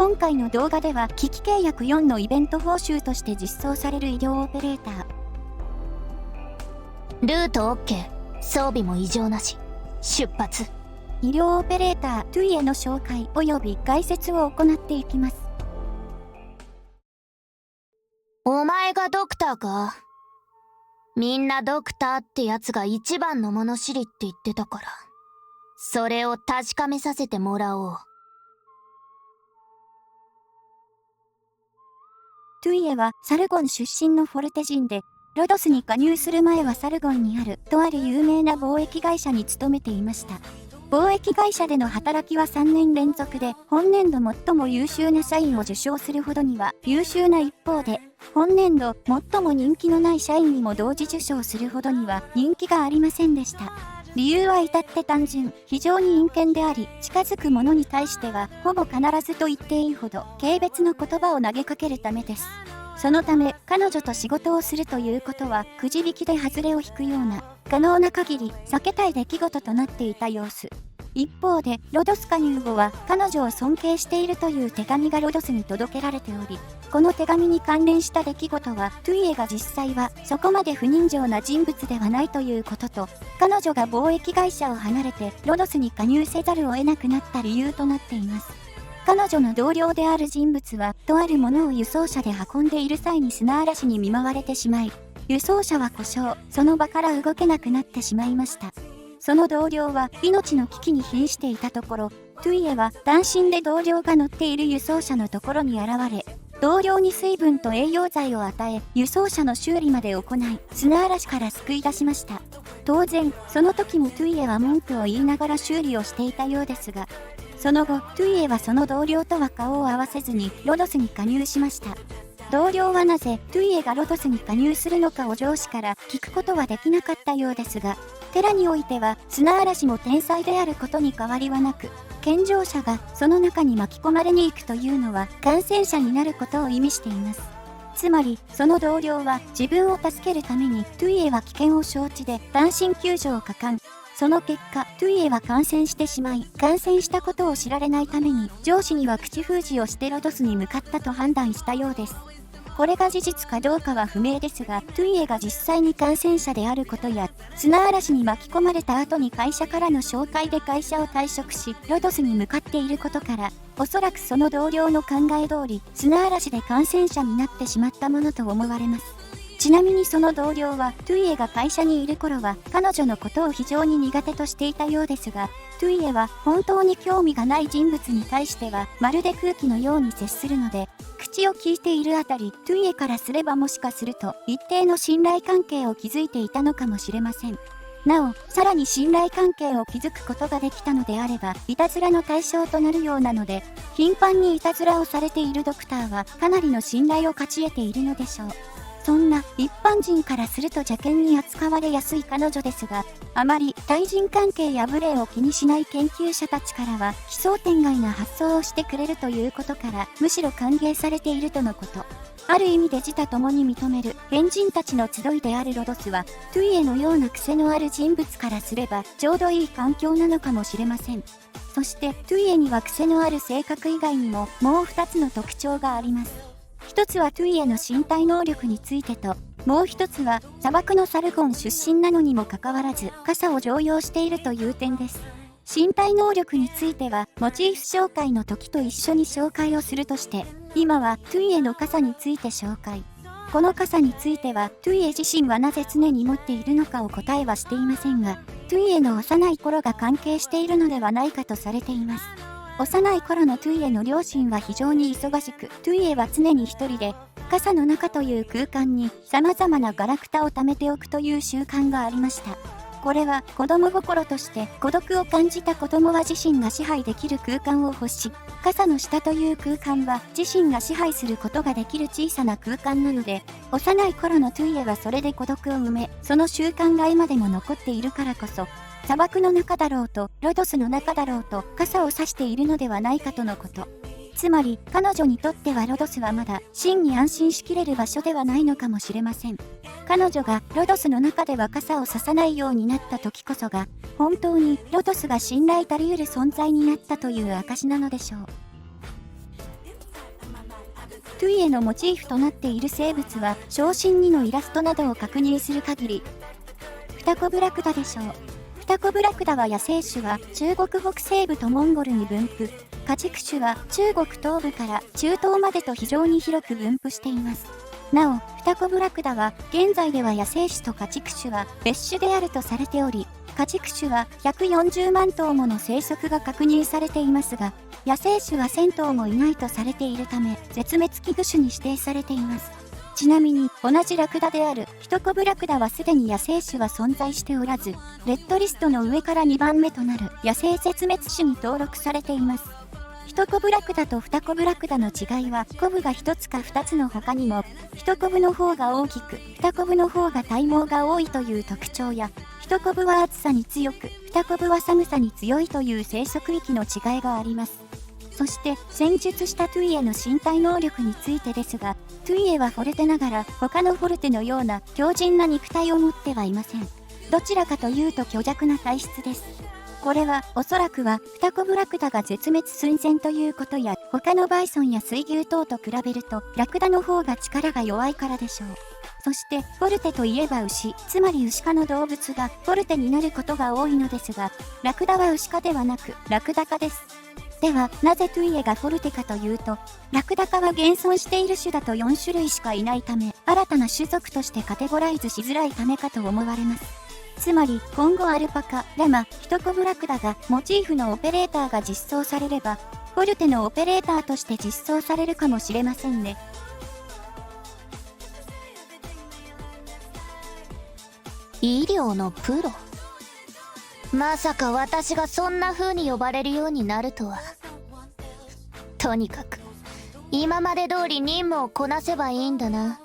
今回の動画では機器契約4のイベント報酬として実装される医療オペレーター。ルート OK、 装備も異常なし、出発。医療オペレータートゥイへの紹介及び解説を行っていきます。お前がドクターか。みんなドクターってやつが一番の物知りって言ってたから、それを確かめさせてもらおう。トゥイエはサルゴン出身のフォルテ人で、ロドスに加入する前はサルゴンにあるとある有名な貿易会社に勤めていました。貿易会社での働きは3年連続で本年度最も優秀な社員を受賞するほどには優秀な一方で、本年度最も人気のない社員にも同時受賞するほどには人気がありませんでした。理由は至って単純、非常に陰険であり、近づく者に対してはほぼ必ずと言っていいほど軽蔑の言葉を投げかけるためです。そのため彼女と仕事をするということはくじ引きで外れを引くような可能な限り避けたい出来事となっていた様子。一方でロドス加入後は彼女を尊敬しているという手紙がロドスに届けられており、この手紙に関連した出来事はトゥイエが実際はそこまで不人情な人物ではないということと、彼女が貿易会社を離れてロドスに加入せざるを得なくなった理由となっています。彼女の同僚である人物はとあるものを輸送車で運んでいる際に砂嵐に見舞われてしまい、輸送車は故障、その場から動けなくなってしまいました。その同僚は命の危機に瀕していたところ、トゥイエは単身で同僚が乗っている輸送車のところに現れ、同僚に水分と栄養剤を与え、輸送車の修理まで行い、砂嵐から救い出しました。当然、その時もトゥイエは文句を言いながら修理をしていたようですが、その後、トゥイエはその同僚とは顔を合わせずにロドスに加入しました。同僚はなぜトゥイエがロドスに加入するのかを上司から聞くことはできなかったようですが、テラにおいては砂嵐も天才であることに変わりはなく、健常者がその中に巻き込まれに行くというのは感染者になることを意味しています。つまり、その同僚は自分を助けるためにトゥイエは危険を承知で単身救助を果敢。その結果、トゥイエは感染してしまい、感染したことを知られないために上司には口封じをしてロドスに向かったと判断したようです。これが事実かどうかは不明ですが、トゥイエが実際に感染者であることや、砂嵐に巻き込まれた後に会社からの紹介で会社を退職し、ロドスに向かっていることから、おそらくその同僚の考え通り、砂嵐で感染者になってしまったものと思われます。ちなみにその同僚は、トゥイエが会社にいる頃は、彼女のことを非常に苦手としていたようですが、トゥイエは本当に興味がない人物に対しては、まるで空気のように接するので、口を聞いているあたり、トゥイエからすればもしかすると、一定の信頼関係を築いていたのかもしれません。なお、さらに信頼関係を築くことができたのであれば、いたずらの対象となるようなので、頻繁にいたずらをされているドクターは、かなりの信頼を勝ち得ているのでしょう。そんな一般人からすると邪険に扱われやすい彼女ですが、あまり対人関係や無礼を気にしない研究者たちからは奇想天外な発想をしてくれるということから、むしろ歓迎されているとのこと。ある意味で自他共に認める変人たちの集いであるロドスは、トゥイエのような癖のある人物からすればちょうどいい環境なのかもしれません。そしてトゥイエには癖のある性格以外にももう2つの特徴があります。一つはトゥイエの身体能力についてと、もう一つは砂漠のサルゴン出身なのにもかかわらず傘を常用しているという点です。身体能力についてはモチーフ紹介の時と一緒に紹介をするとして、今はトゥイエの傘について紹介。この傘についてはトゥイエ自身はなぜ常に持っているのかを答えはしていませんが、トゥイエの幼い頃が関係しているのではないかとされています。幼い頃のトゥイエの両親は非常に忙しく、トゥイエは常に一人で、傘の中という空間に様々なガラクタを貯めておくという習慣がありました。これは子供心として孤独を感じた子供は自身が支配できる空間を欲し、傘の下という空間は自身が支配することができる小さな空間なので、幼い頃のトゥイエはそれで孤独を埋め、その習慣が今でも残っているからこそ、砂漠の中だろうとロドスの中だろうと傘を差しているのではないかとのこと。つまり彼女にとってはロドスはまだ真に安心しきれる場所ではないのかもしれません。彼女がロドスの中では傘を差さないようになった時こそが、本当にロドスが信頼たり得る存在になったという証なのでしょう。トゥイエのモチーフとなっている生物は小心2のイラストなどを確認する限り、フタコブラクダでしょう。フタコブラクダは野生種は中国北西部とモンゴルに分布、家畜種は中国東部から中東までと非常に広く分布しています。なお、フタコブラクダは現在では野生種と家畜種は別種であるとされており、家畜種は140万頭もの生息が確認されていますが、野生種は1000頭もいないとされているため、絶滅危惧種に指定されています。ちなみに、同じラクダであるヒトコブラクダはすでに野生種は存在しておらず、レッドリストの上から2番目となる野生絶滅種に登録されています。ヒトコブラクダとフタコブラクダの違いは、コブが1つか2つの他にも、ヒトコブの方が大きく、フタコブの方が体毛が多いという特徴や、ヒトコブは暑さに強く、フタコブは寒さに強いという生息域の違いがあります。そして戦術したトゥイエの身体能力についてですが、トゥイエはフォルテながら他のフォルテのような強靭な肉体を持ってはいません。どちらかというと虚弱な体質です。これはおそらくはフタコブラクダが絶滅寸前ということや、他のバイソンや水牛等と比べるとラクダの方が力が弱いからでしょう。そしてフォルテといえば牛、つまり牛科の動物がフォルテになることが多いのですが、ラクダは牛科ではなくラクダ科です。では、なぜトゥイエがフォルテかというと、ラクダ科は現存している種だと4種類しかいないため、新たな種族としてカテゴライズしづらいためかと思われます。つまり、今後アルパカ、ラマ、ヒトコブラクダがモチーフのオペレーターが実装されれば、フォルテのオペレーターとして実装されるかもしれませんね。医療のプロ。まさか私がそんな風に呼ばれるようになるとは。とにかく今まで通り任務をこなせばいいんだな。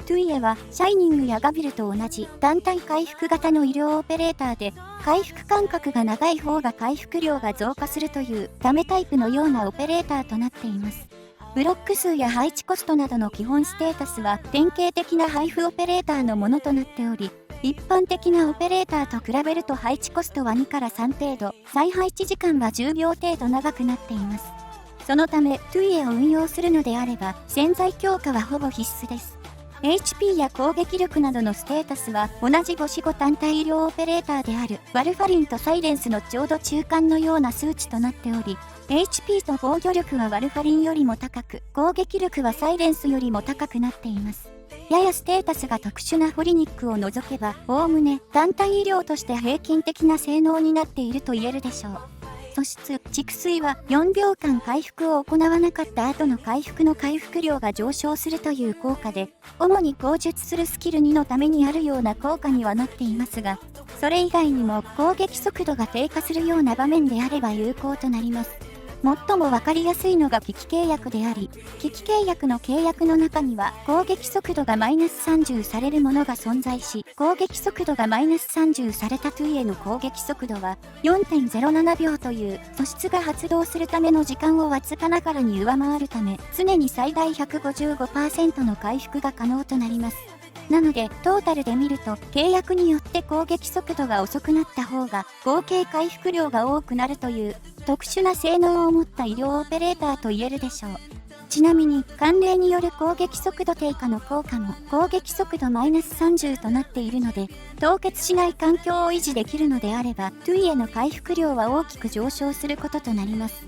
トゥイエはシャイニングやガビルと同じ団体回復型の医療オペレーターで、回復間隔が長い方が回復量が増加するというダメタイプのようなオペレーターとなっています。ブロック数や配置コストなどの基本ステータスは典型的な配布オペレーターのものとなっており、一般的なオペレーターと比べると配置コストは2から3程度、再配置時間は10秒程度長くなっています。そのため、トゥイエを運用するのであれば、潜在強化はほぼ必須です。HP や攻撃力などのステータスは同じ545単体医療オペレーターであるワルファリンとサイレンスのちょうど中間のような数値となっており、HP と防御力はワルファリンよりも高く、攻撃力はサイレンスよりも高くなっています。ややステータスが特殊なフォリニックを除けば、おおむね団体医療として平均的な性能になっていると言えるでしょう。素質、蓄水は4秒間回復を行わなかった後の回復の回復量が上昇するという効果で、主に口述するスキル2のためにあるような効果にはなっていますが、それ以外にも攻撃速度が低下するような場面であれば有効となります。最もわかりやすいのが危機契約であり、危機契約の契約の中には攻撃速度がマイナス30されるものが存在し、攻撃速度がマイナス30されたトゥイエの攻撃速度は 4.07 秒という素質が発動するための時間をわずかながらに上回るため、常に最大 155% の回復が可能となります。なので、トータルで見ると、契約によって攻撃速度が遅くなった方が、合計回復量が多くなるという、特殊な性能を持った医療オペレーターと言えるでしょう。ちなみに、慣例による攻撃速度低下の効果も、攻撃速度マイナス30となっているので、凍結しない環境を維持できるのであれば、トゥイエの回復量は大きく上昇することとなります。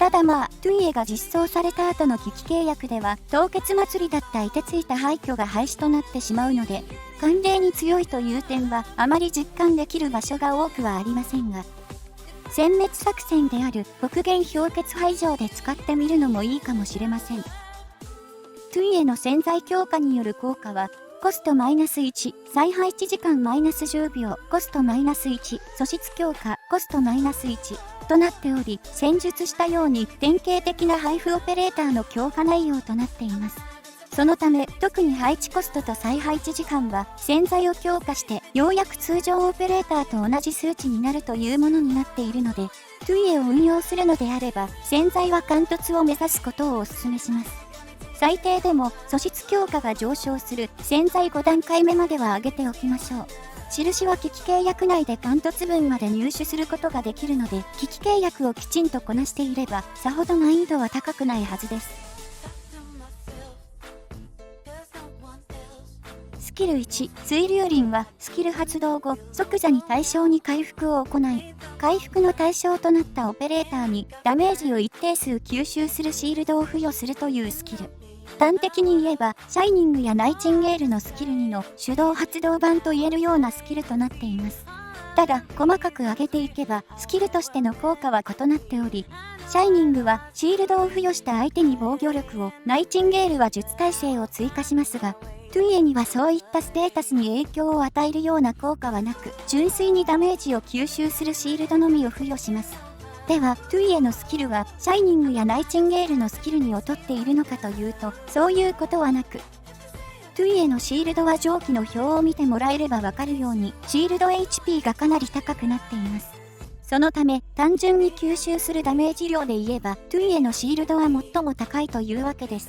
ただトゥイエが実装された後の危機契約では、凍結祭りだった凍てついた廃墟が廃止となってしまうので、慣例に強いという点はあまり実感できる場所が多くはありませんが、殲滅作戦である極限氷結排除で使ってみるのもいいかもしれません。トゥイエの潜在強化による効果は、コストマイナス1、再配置時間マイナス10秒、コストマイナス1、素質強化、コストマイナス1となっており、戦術したように典型的な配布オペレーターの強化内容となっています。そのため、特に配置コストと再配置時間は潜在を強化して、ようやく通常オペレーターと同じ数値になるというものになっているので、トゥイエを運用するのであれば、潜在は貫突を目指すことをお勧めします。最低でも素質強化が上昇する潜在5段階目までは上げておきましょう。印は機器契約内で貫突分まで入手することができるので、機器契約をきちんとこなしていれば、さほど難易度は高くないはずです。スキル1、水流輪はスキル発動後、即座に対象に回復を行い、回復の対象となったオペレーターにダメージを一定数吸収するシールドを付与するというスキル。端的に言えば、シャイニングやナイチンゲールのスキル2の手動発動版と言えるようなスキルとなっています。ただ、細かく上げていけば、スキルとしての効果は異なっており、シャイニングはシールドを付与した相手に防御力を、ナイチンゲールは術耐性を追加しますが、トゥイエにはそういったステータスに影響を与えるような効果はなく、純粋にダメージを吸収するシールドのみを付与します。では、トゥイエのスキルは、シャイニングやナイチンゲールのスキルに劣っているのかというと、そういうことはなく、トゥイエのシールドは上記の表を見てもらえればわかるように、シールド HP がかなり高くなっています。そのため、単純に吸収するダメージ量で言えば、トゥイエのシールドは最も高いというわけです。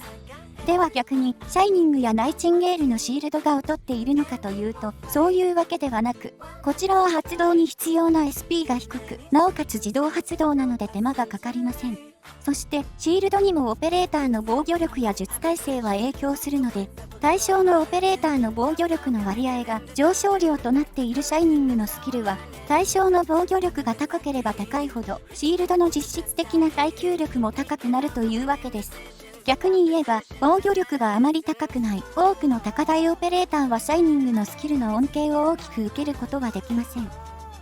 では逆に、シャイニングやナイチンゲールのシールドが劣っているのかというと、そういうわけではなく、こちらは発動に必要な SP が低く、なおかつ自動発動なので手間がかかりません。そして、シールドにもオペレーターの防御力や術耐性は影響するので、対象のオペレーターの防御力の割合が上昇量となっているシャイニングのスキルは、対象の防御力が高ければ高いほど、シールドの実質的な耐久力も高くなるというわけです。逆に言えば、防御力があまり高くない多くの高台オペレーターはシャイニングのスキルの恩恵を大きく受けることはできません。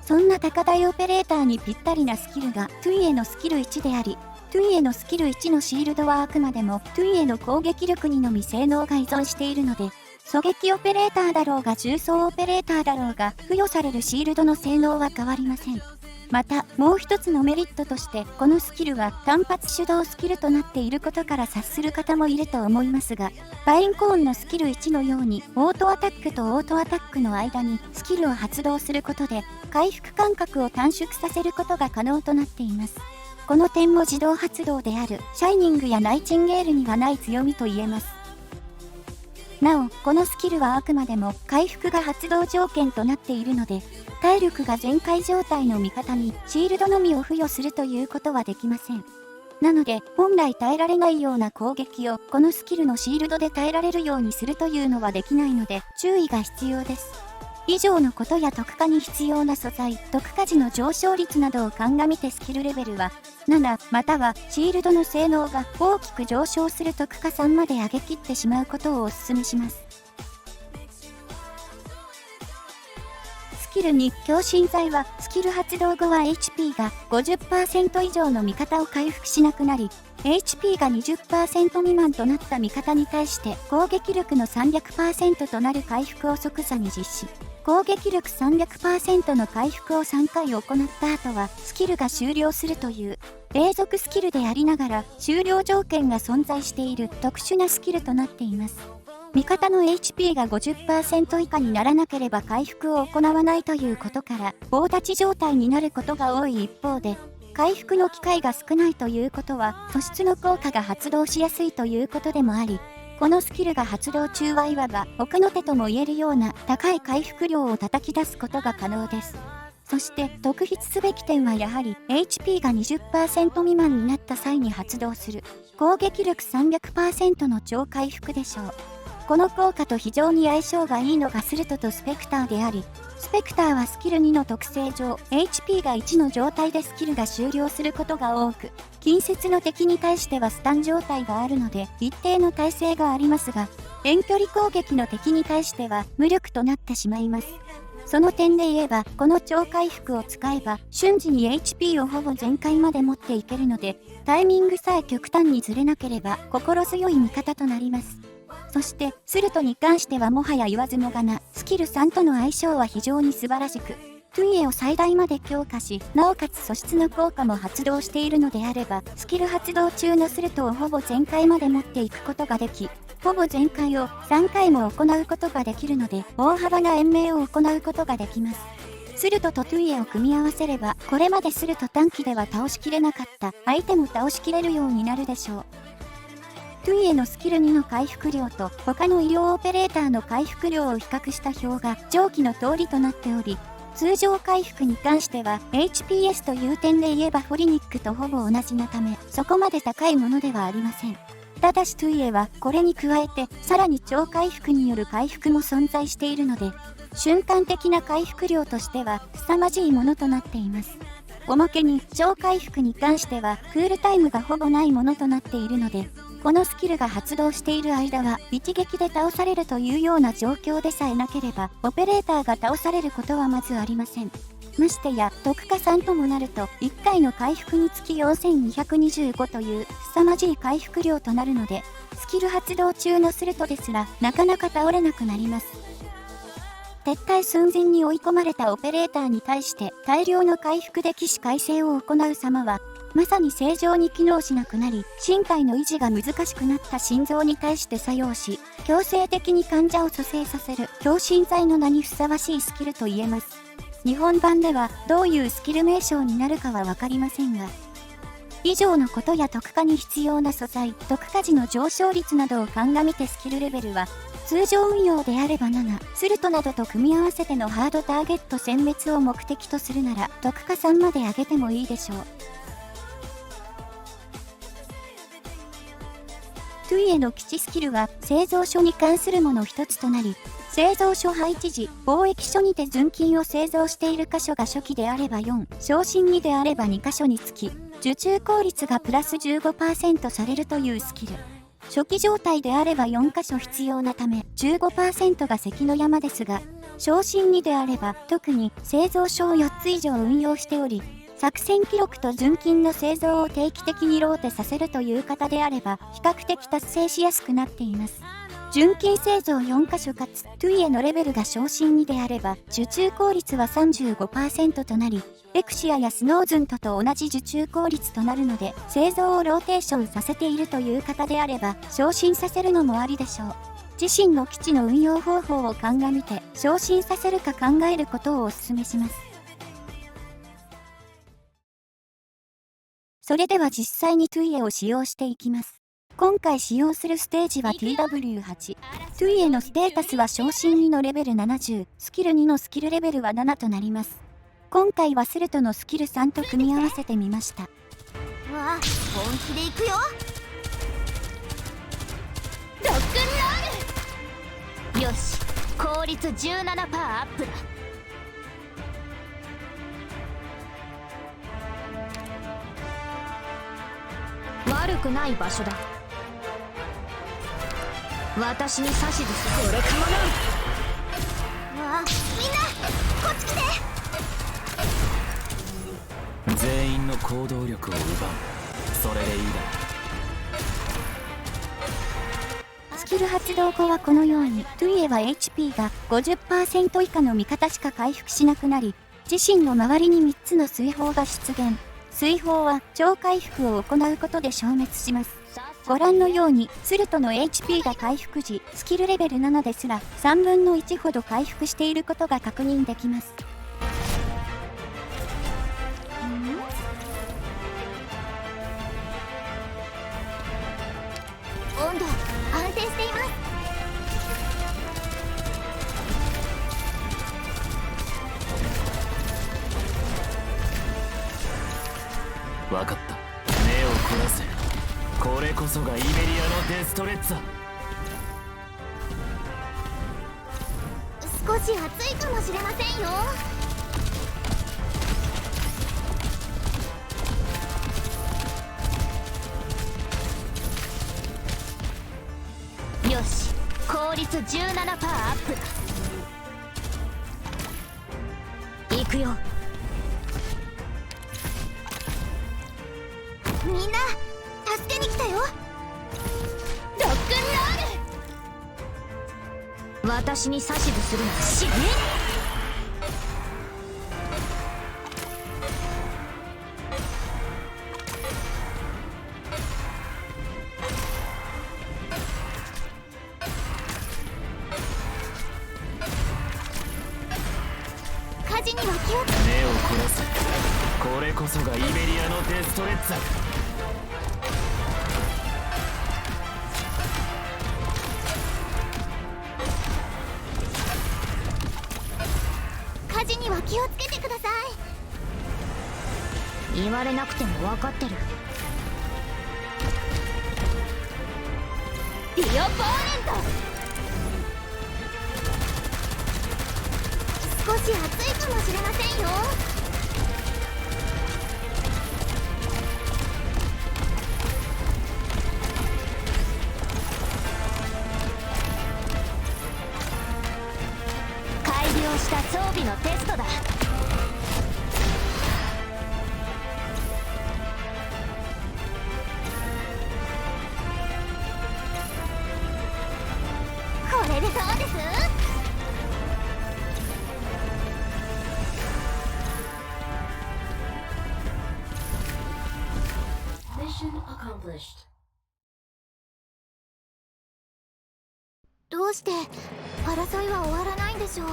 そんな高台オペレーターにぴったりなスキルがトゥイエのスキル1であり、トゥイエのスキル1のシールドはあくまでもトゥイエの攻撃力にのみ性能が依存しているので、狙撃オペレーターだろうが重装オペレーターだろうが付与されるシールドの性能は変わりません。また、もう一つのメリットとして、このスキルは単発手動スキルとなっていることから察する方もいると思いますが、パインコーンのスキル1のように、オートアタックとオートアタックの間にスキルを発動することで、回復間隔を短縮させることが可能となっています。この点も自動発動である、シャイニングやナイチンゲールにはない強みと言えます。なお、このスキルはあくまでも回復が発動条件となっているので、体力が全開状態の味方にシールドのみを付与するということはできません。なので、本来耐えられないような攻撃をこのスキルのシールドで耐えられるようにするというのはできないので、注意が必要です。以上のことや特化に必要な素材、特化時の上昇率などを鑑みてスキルレベルは7またはシールドの性能が大きく上昇する特化3まで上げ切ってしまうことをお勧めします。スキル2、強心剤はスキル発動後は HP が 50% 以上の味方を回復しなくなり、HP が 20% 未満となった味方に対して攻撃力の 300% となる回復を即座に実施。攻撃力 300% の回復を3回行った後はスキルが終了するという永続スキルでありながら終了条件が存在している特殊なスキルとなっています。味方の HP が 50% 以下にならなければ回復を行わないということから棒立ち状態になることが多い一方で、回復の機会が少ないということは突出の効果が発動しやすいということでもあり、このスキルが発動中はいわば他の手とも言えるような高い回復量を叩き出すことが可能です。そして特筆すべき点はやはり HP が 20% 未満になった際に発動する攻撃力 300% の超回復でしょう。この効果と非常に相性がいいのがスルトとスペクターであり、スペクターはスキル2の特性上、HP が1の状態でスキルが終了することが多く、近接の敵に対してはスタン状態があるので一定の耐性がありますが、遠距離攻撃の敵に対しては無力となってしまいます。その点で言えば、この超回復を使えば、瞬時に HP をほぼ全開まで持っていけるので、タイミングさえ極端にずれなければ心強い味方となります。そして、スルトに関してはもはや言わずもがな、スキル3との相性は非常に素晴らしく、トゥイエを最大まで強化し、なおかつ素質の効果も発動しているのであれば、スキル発動中のスルトをほぼ全開まで持っていくことができ、ほぼ全開を3回も行うことができるので、大幅な延命を行うことができます。スルトとトゥイエを組み合わせれば、これまでスルト短期では倒しきれなかった相手も倒しきれるようになるでしょう。トトゥイエのスキル2の回復量と他の医療オペレーターの回復量を比較した表が上記の通りとなっており、通常回復に関しては HPS という点で言えばフォリニックとほぼ同じなため、そこまで高いものではありません。ただしトゥイエはこれに加えてさらに超回復による回復も存在しているので、瞬間的な回復量としては凄まじいものとなっています。おまけに超回復に関してはクールタイムがほぼないものとなっているので、このスキルが発動している間は一撃で倒されるというような状況でさえなければオペレーターが倒されることはまずありません。ましてや特化3ともなると1回の回復につき4225という凄まじい回復量となるので、スキル発動中のスルトですらなかなか倒れなくなります。撤退寸前に追い込まれたオペレーターに対して大量の回復で起死回生を行う様は、まさに正常に機能しなくなり、身体の維持が難しくなった心臓に対して作用し、強制的に患者を蘇生させる強心剤の名にふさわしいスキルと言えます。日本版ではどういうスキル名称になるかはわかりませんが、以上のことや特化に必要な素材、特化時の上昇率などを鑑みてスキルレベルは、通常運用であれば7、スルトなどと組み合わせてのハードターゲット殲滅を目的とするなら、特化3まで上げてもいいでしょう。トゥイエの基地スキルは製造所に関するもの一つとなり、製造所配置時、貿易所にて純金を製造している箇所が初期であれば4、昇進2であれば2箇所につき、受注効率がプラス 15% されるというスキル。初期状態であれば4箇所必要なため 15% が関の山ですが、昇進2であれば特に製造所を4つ以上運用しており、作戦記録と純金の製造を定期的にローテさせるという方であれば比較的達成しやすくなっています。純金製造4箇所かつトゥイエのレベルが昇進2であれば受注効率は 35% となり、エクシアやスノーズントと同じ受注効率となるので、製造をローテーションさせているという方であれば昇進させるのもありでしょう。自身の基地の運用方法を鑑みて昇進させるか考えることをお勧めします。それでは実際にトゥイエを使用していきます。今回使用するステージは TW8。トゥイエのステータスは昇進2のレベル70、スキル2のスキルレベルは7となります。今回はスルトのスキル3と組み合わせてみました。わあ、本気でいくよ。ロックンロール。よし、効率 17% アップだ。悪くない場所だ。私に指図する。これかもな。わあ、みんなこっち来て。全員の行動力を奪う。それでいいだ。スキル発動後はこのようにトゥイエは HP が 50% 以下の味方しか回復しなくなり、自身の周りに3つの水砲が出現。水砲は超回復を行うことで消滅します。ご覧のようにスルトの HP が回復時スキルレベル7ですら3分の1ほど回復していることが確認できます。温度安定しています。分かった。目を凝らせ。これこそがイベリアのデストレッツァ。少し暑いかもしれませんよ。よし、効率 17% アップだ。行くよ。みんな助けに来たよ。ロックンロール。私に指図するな。死ね。火事には気をつけ。目を凝らせ。これこそがイベリアのデストレッツァ。気をつけてください。言われなくても分かってる。ディオポーレント。少し熱いかもしれませんよ。改良した装備のテストだ。これでどうです？どうして争いは終わらないんでしょう。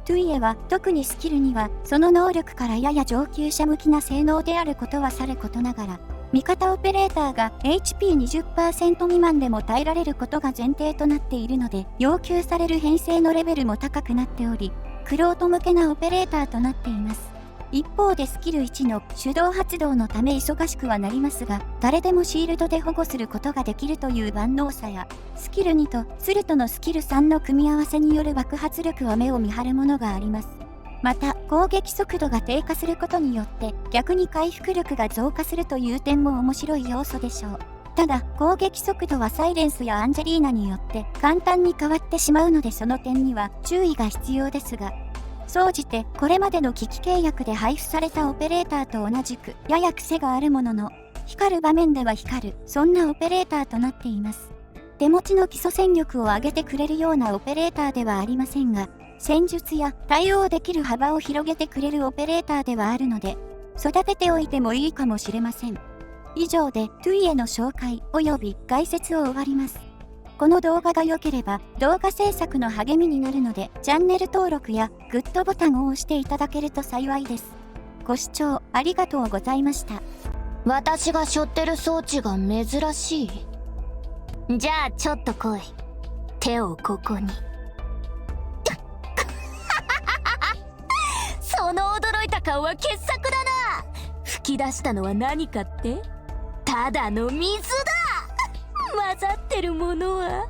トゥイエは特にスキルにはその能力からやや上級者向きな性能であることはさることながら、味方オペレーターが HP20% 未満でも耐えられることが前提となっているので、要求される編成のレベルも高くなっており、玄人向けなオペレーターとなっています。一方でスキル1の手動発動のため忙しくはなりますが、誰でもシールドで保護することができるという万能さや、スキル2とスルトのスキル3の組み合わせによる爆発力は目を見張るものがあります。また、攻撃速度が低下することによって逆に回復力が増加するという点も面白い要素でしょう。ただ、攻撃速度はサイレンスやアンジェリーナによって簡単に変わってしまうので、その点には注意が必要ですが、総じてこれまでの機器契約で配布されたオペレーターと同じくやや癖があるものの、光る場面では光る、そんなオペレーターとなっています。手持ちの基礎戦力を上げてくれるようなオペレーターではありませんが、戦術や対応できる幅を広げてくれるオペレーターではあるので、育てておいてもいいかもしれません。以上でトゥイエの紹介及び概説を終わります。この動画が良ければ動画制作の励みになるので、チャンネル登録やグッドボタンを押していただけると幸いです。ご視聴ありがとうございました。私が背負ってる装置が珍しい。じゃあちょっと来い。手をここに。その驚いた顔は傑作だな。吹き出したのは何かって？ただの水だ。混ざってるものは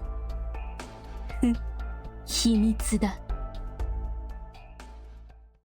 秘密だ。